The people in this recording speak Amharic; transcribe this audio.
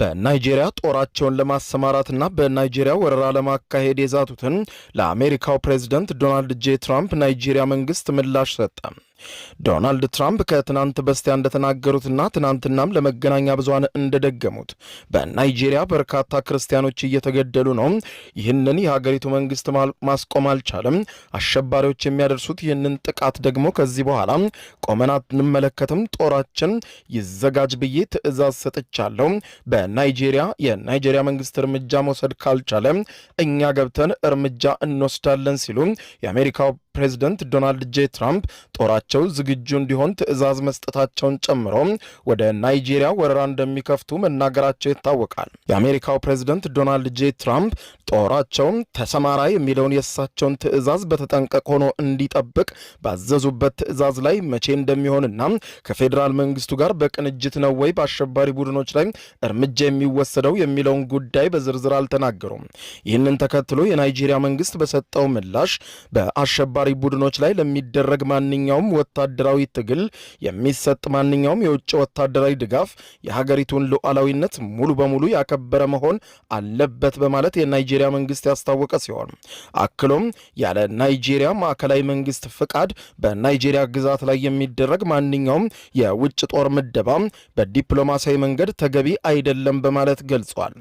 በናይጄሪያ ጦራቸውን ለማሰማራትና በናይጄሪያ ወረራ ለማካሄድ የዛቱትን ለአሜሪካው ፕሬዝዳንት ዶናልድ ጄ ትራምፕ ናይጄሪያ መንግስት ምላሽ ሰጠ። ዶናልድ ትራምፕ ከትናንት በስቲያ እንደተናገሩትና ትናንትናም ለመገናኛ ብዙሃን እንደደገሙት በናይጄሪያ በርካታ ክርስቲያኖች እየተገደሉ ነው። ይህንን የሀገሪቱ መንግስት ማስቆም አልቻለም። አሸባሪዎች የሚያደርሱት ይህንን ጥቃት ደግሞ ከዚህ በኋላ ቆመን አንመለከትም። ጦራችን ይዘጋጅ ብዬ ትዕዛዝ ሰጥቻለሁ። የናይጄሪያ መንግስት እርምጃ መውሰድ ካልቻለ እኛ ገብተን እርምጃ እንወስዳለን ሲሉ የአሜሪካው ፕሬዝዳንት ዶናልድ ጄ ትራምፕ ጦራቸው ዝግጁ እንዲሆን ትዕዛዝ መስጠታቸውን ጨምሮ ወደ ናይጄሪያ ወረራ እንደሚከፍቱ መናገራቸው ይታወቃል። የአሜሪካው ፕሬዝዳንት ዶናልድ ጄ ትራምፕ ጦራቸው ተሰማራ የሚለውን የእሳቸውን ትዕዛዝ በተጠንቀቅ ሆኖ እንዲጠብቅ ባዘዙበት ትዕዛዝ ላይ መቼ እንደሚሆንና ከፌዴራል መንግስቱ ጋር በቅንጅት ነው ወይ በአሸባሪ ቡድኖች ላይ እርምጃ የሚወሰደው የሚለውን ጉዳይ በዝርዝር አልተናገሩም። ይህንን ተከትሎ የናይጄሪያ መንግስት በሰጠው ምላሽ በአሸባሪ ቡድኖች ላይ ለሚደረግ ማንኛውም ወታደራዊ ትግል የሚሰጥ ማንኛውም የውጭ ወታደራዊ ድጋፍ የሀገሪቱን ሉዓላዊነት ሙሉ በሙሉ ያከበረ መሆን አለበት በማለት የናይጄሪያ መንግስት ያስታወቀ ሲሆን አክሎም ያለ ናይጄሪያ ማዕከላዊ መንግስት ፍቃድ በናይጄሪያ ግዛት ላይ የሚደረግ ማንኛውም የውጭ ጦር ምደባ በዲፕሎማሲያዊ መንገድ ተገቢ አይደለም በማለት ገልጿል።